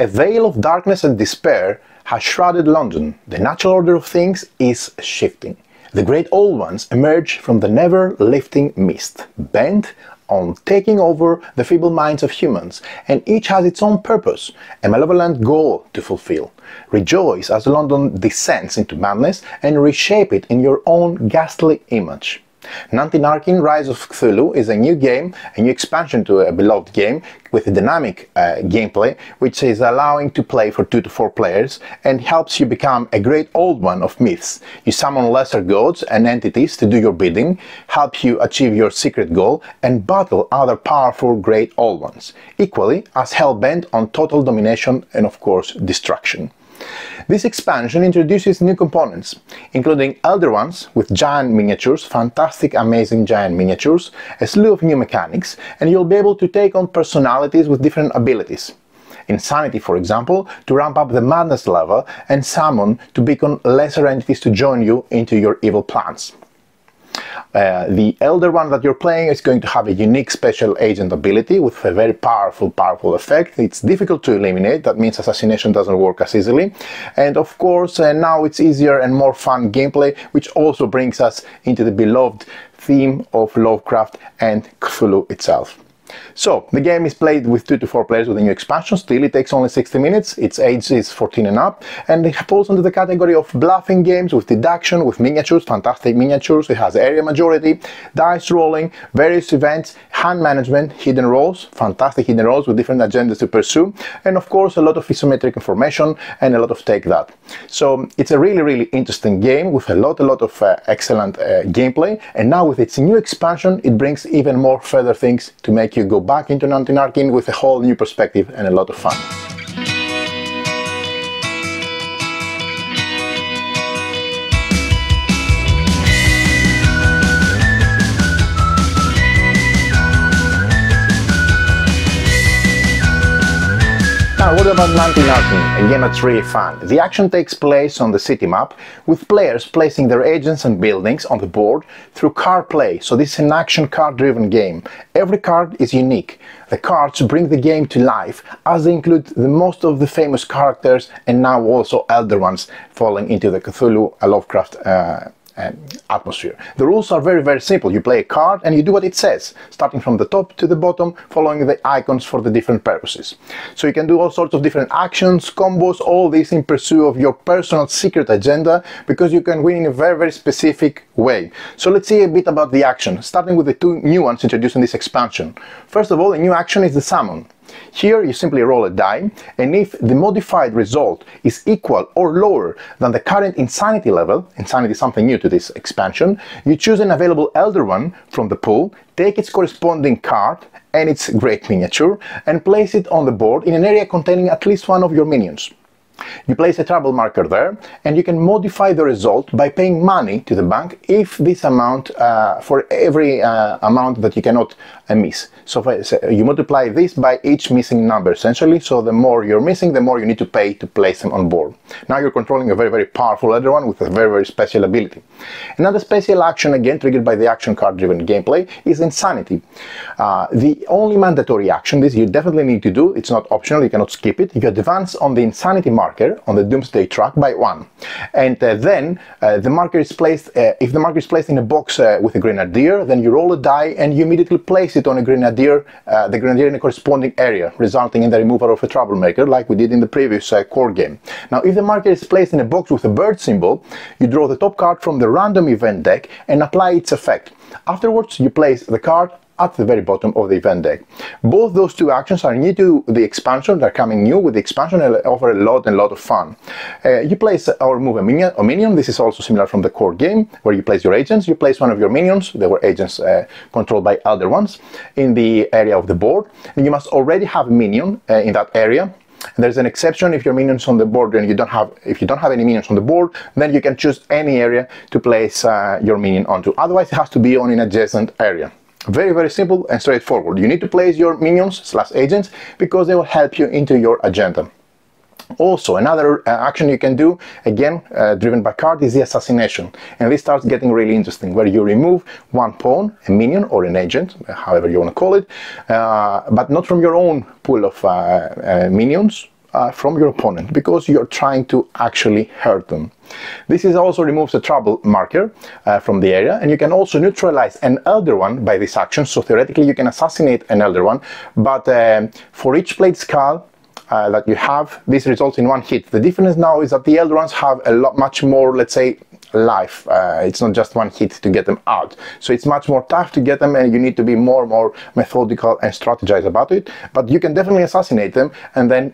A veil of darkness and despair has shrouded London. The natural order of things is shifting. The great old ones emerge from the never-lifting mist, bent on taking over the feeble minds of humans, and each has its own purpose, a malevolent goal to fulfill. Rejoice as London descends into madness and reshape it in your own ghastly image. Nanty Narking Rise of Cthulhu is a new game, a new expansion to a beloved game with a dynamic gameplay, which is allowing to play for 2 to 4 players and helps you become a great old one of myths. You summon lesser gods and entities to do your bidding, help you achieve your secret goal, and battle other powerful great old ones, equally as hell-bent on total domination and of course destruction. This expansion introduces new components, including elder ones with giant miniatures, fantastic amazing giant miniatures, a slew of new mechanics, and you'll be able to take on personalities with different abilities. Insanity, for example, to ramp up the madness level, and summon to beckon lesser entities to join you into your evil plans. The elder one that you're playing is going to have a unique special agent ability with a very powerful effect. It's difficult to eliminate, that means assassination doesn't work as easily, and of course now it's easier and more fun gameplay, which also brings us into the beloved theme of Lovecraft and Cthulhu itself. So, the game is played with 2 to 4 players with a new expansion. Still, it takes only 60 minutes, its age is 14 and up, and it falls under the category of bluffing games with deduction, with miniatures, fantastic miniatures. It has area majority, dice rolling, various events, hand management, hidden roles, fantastic hidden roles with different agendas to pursue, and of course a lot of isometric information and a lot of take that. So, it's a really interesting game with a lot of excellent gameplay, and now with its new expansion it brings even more further things to make you go back into Nanty Narking with a whole new perspective and a lot of fun. Now, what about Nanty Narking, a game that's really fun? The action takes place on the city map, with players placing their agents and buildings on the board through card play, so this is an action card-driven game. Every card is unique. The cards bring the game to life, as they include the most of the famous characters and now also elder ones falling into the Cthulhu Lovecraft atmosphere. The rules are very simple. You play a card and you do what it says, starting from the top to the bottom, following the icons for the different purposes. So you can do all sorts of different actions, combos, all this in pursuit of your personal secret agenda, because you can win in a very specific way. So let's see a bit about the action, starting with the 2 new ones introduced in this expansion. First of all, the new action is the summon. Here you simply roll a die, and if the modified result is equal or lower than the current insanity level, insanity is something new to this expansion, you choose an available elder one from the pool, take its corresponding card and its great miniature, and place it on the board in an area containing at least one of your minions. You place a trouble marker there, and you can modify the result by paying money to the bank if this amount, for every amount that you cannot miss. So you multiply this by each missing number essentially, so the more you're missing, the more you need to pay to place them on board. Now you're controlling a very powerful elder one with a very special ability. Another special action, again triggered by the action card driven gameplay, is Insanity. The only mandatory action this you definitely need to do, it's not optional, you cannot skip it. You advance on the Insanity marker on the Doomsday track by 1, and then the marker is placed, if the marker is placed in a box with a grenadier, then you roll a die and you immediately place it on a grenadier, the grenadier in a corresponding area, resulting in the removal of a troublemaker like we did in the previous core game. Now if the marker is placed in a box with a bird symbol, you draw the top card from the random event deck and apply its effect. Afterwards you place the card at the very bottom of the event deck. Both those 2 actions are new to the expansion, they're coming new with the expansion and offer a lot of fun. You place or move a minion, this is also similar from the core game, where you place your agents. You place one of your minions, they were agents controlled by elder ones, in the area of the board, and you must already have a minion in that area. And there's an exception if your minions on the board and if you don't have any minions on the board, then you can choose any area to place your minion onto. Otherwise it has to be on an adjacent area. Very simple and straightforward. You need to place your minions / agents because they will help you into your agenda. Also, another action you can do, again driven by card, is the assassination, and this starts getting really interesting, where you remove one pawn, a minion or an agent, however you want to call it, but not from your own pool of minions, from your opponent because you're trying to actually hurt them. This is also removes the trouble marker from the area, and you can also neutralize an Elder One by this action. So theoretically you can assassinate an Elder One, but for each played skull that you have, this results in one hit. The difference now is that the Elder Ones have a lot much more, let's say, life. It's not just one hit to get them out, so it's much more tough to get them, and you need to be more methodical and strategize about it, but you can definitely assassinate them and then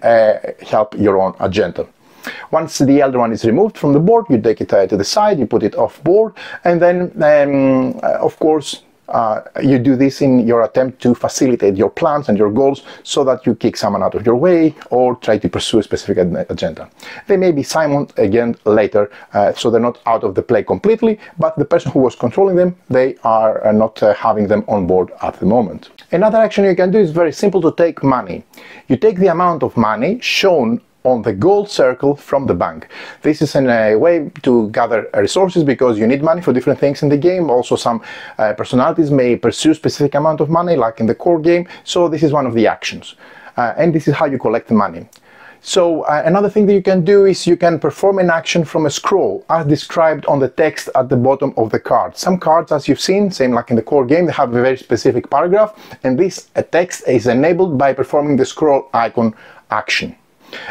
help your own agenda. Once the Elder One is removed from the board, you take it to the side, you put it off board, and then of course you do this in your attempt to facilitate your plans and your goals so that you kick someone out of your way or try to pursue a specific agenda. They may be summoned again later, so they're not out of the play completely, but the person who was controlling them, they are not having them on board at the moment. Another action you can do is very simple: to take money. You take the amount of money shown on the gold circle from the bank. This is a way to gather resources because you need money for different things in the game. Also, some personalities may pursue specific amount of money, like in the core game, so this is one of the actions. And this is how you collect the money. So another thing that you can do is you can perform an action from a scroll as described on the text at the bottom of the card. Some cards, as you've seen, same like in the core game, they have a very specific paragraph, and this text is enabled by performing the scroll icon action.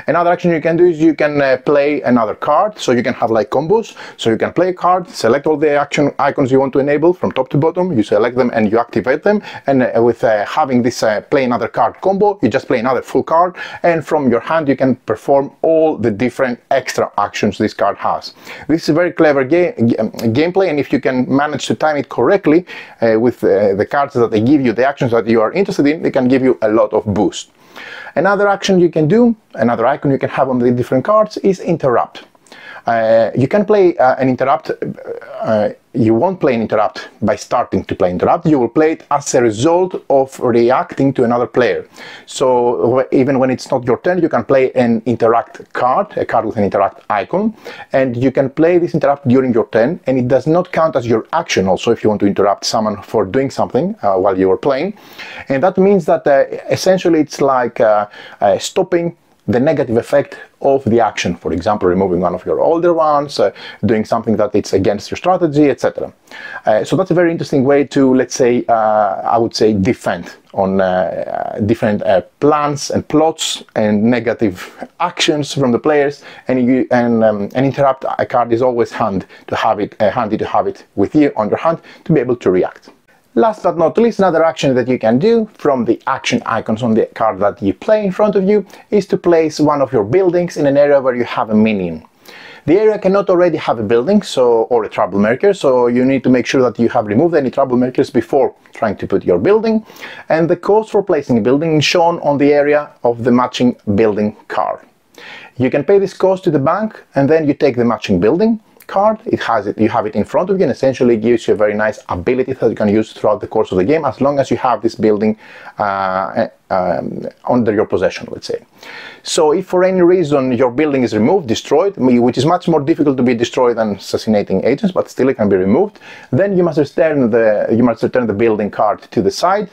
Another action you can do is you can play another card, so you can have like combos. So you can play a card, select all the action icons you want to enable from top to bottom, you select them and you activate them, and with having this play another card combo, you just play another full card, and from your hand you can perform all the different extra actions this card has. This is a very clever gameplay, and if you can manage to time it correctly with the cards that they give you, the actions that you are interested in, they can give you a lot of boost. Another action you can do, another icon you can have on the different cards is interrupt. You can play an interrupt, you won't play an interrupt by starting to play interrupt, you will play it as a result of reacting to another player. So even when it's not your turn, you can play an interact card, a card with an interact icon, and you can play this interrupt during your turn, and it does not count as your action also if you want to interrupt someone for doing something while you are playing. And that means that essentially it's like stopping the negative effect of the action, for example, removing one of your older ones, doing something that it's against your strategy, etc. So that's a very interesting way to, let's say, I would say, defend on different plans and plots and negative actions from the players, and an interrupt a card is always handy to have it with you on your hand to be able to react. Last but not least, another action that you can do from the action icons on the card that you play in front of you is to place one of your buildings in an area where you have a minion. The area cannot already have a building or a troublemaker, so you need to make sure that you have removed any troublemakers before trying to put your building, and the cost for placing a building is shown on the area of the matching building card. You can pay this cost to the bank, and then you take the matching building card. You have it in front of you, and essentially gives you a very nice ability that you can use throughout the course of the game as long as you have this building under your possession, let's say. So if for any reason your building is removed, destroyed, which is much more difficult to be destroyed than assassinating agents, but still it can be removed, then you must return the building card to the side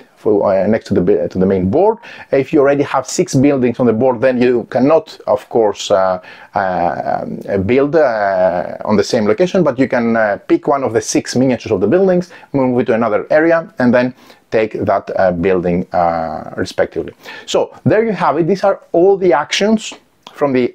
next to the main board. If you already have 6 buildings on the board, then you cannot, of course, build on the same location, but you can pick one of the 6 miniatures of the buildings, move it to another area, and then take that building respectively. So there you have it. These are all the actions from the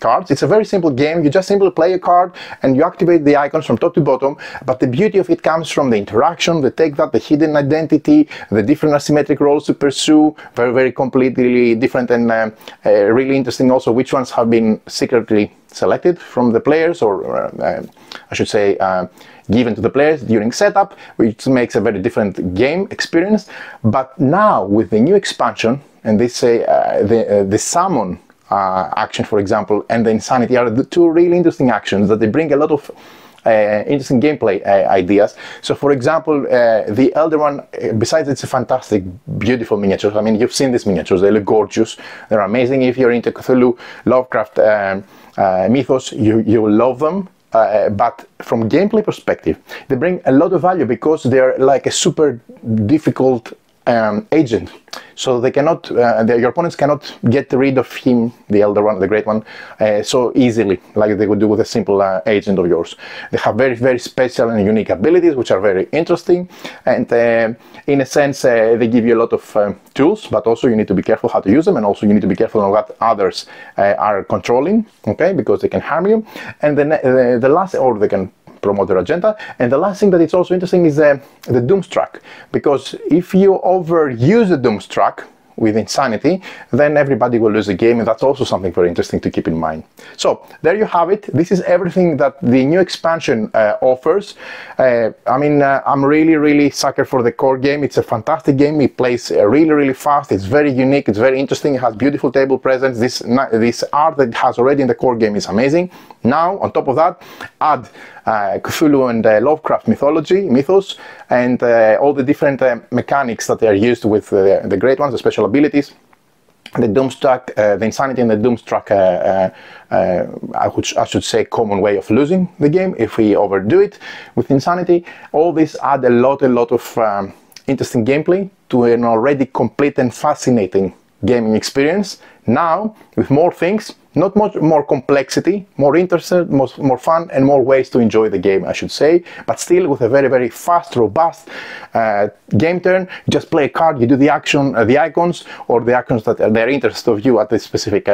cards. It's a very simple game. You just simply play a card and you activate the icons from top to bottom, but the beauty of it comes from the interaction, the take that, the hidden identity, the different asymmetric roles to pursue, very completely different, and really interesting also which ones have been secretly selected from the players, or I should say given to the players during setup, which makes a very different game experience. But now with the new expansion, and this the summon action, for example, and the insanity are the 2 really interesting actions that they bring a lot of interesting gameplay ideas. So for example, the Elder One, besides it's a fantastic, beautiful miniatures, I mean, you've seen these miniatures, they look gorgeous, they're amazing. If you're into Cthulhu, Lovecraft mythos, you will love them. But from gameplay perspective, they bring a lot of value because they're like a super difficult agent, so they cannot, your opponents cannot get rid of him, the elder one, the great one, so easily, like they would do with a simple agent of yours. They have very, very special and unique abilities, which are very interesting, and in a sense, they give you a lot of tools, but also you need to be careful how to use them, and also you need to be careful on what others are controlling, okay, because they can harm you. And then the last, or they can promote their agenda. And the last thing that is also interesting is the Doomstruck, because if you overuse the Doomstruck with insanity, then everybody will lose the game, and that's also something very interesting to keep in mind. So there you have it. This is everything that the new expansion offers. I mean, I'm really sucker for the core game. It's a fantastic game. It plays really fast. It's very unique. It's very interesting. It has beautiful table presence. This art that it has already in the core game is amazing. Now, on top of that, add Cthulhu and Lovecraft mythos, and all the different mechanics that are used with the great ones, the special abilities, the Doomstruck, the insanity and the Doomstruck, I should say, common way of losing the game if we overdo it with insanity. All this add a lot of interesting gameplay to an already complete and fascinating gaming experience. Now, with more things, not much more complexity, more interesting, more fun, and more ways to enjoy the game, I should say, but still with a very fast, robust game turn. You just play a card, you do the action, the icons, or the actions that are their interest of you at this specific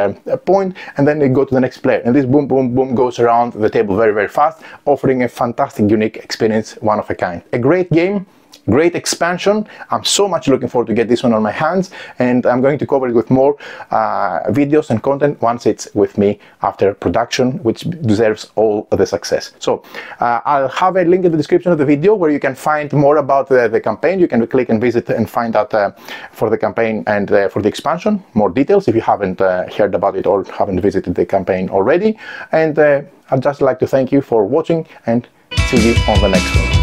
point, and then you go to the next player. And this boom, boom, boom goes around the table very fast, offering a fantastic, unique experience, one of a kind. A great game. Great expansion. I'm so much looking forward to get this one on my hands, and I'm going to cover it with more videos and content once it's with me after production, which deserves all the success. So I'll have a link in the description of the video where you can find more about the campaign. You can click and visit and find out for the campaign and for the expansion, more details if you haven't heard about it or haven't visited the campaign already. And I'd just like to thank you for watching, and see you on the next one.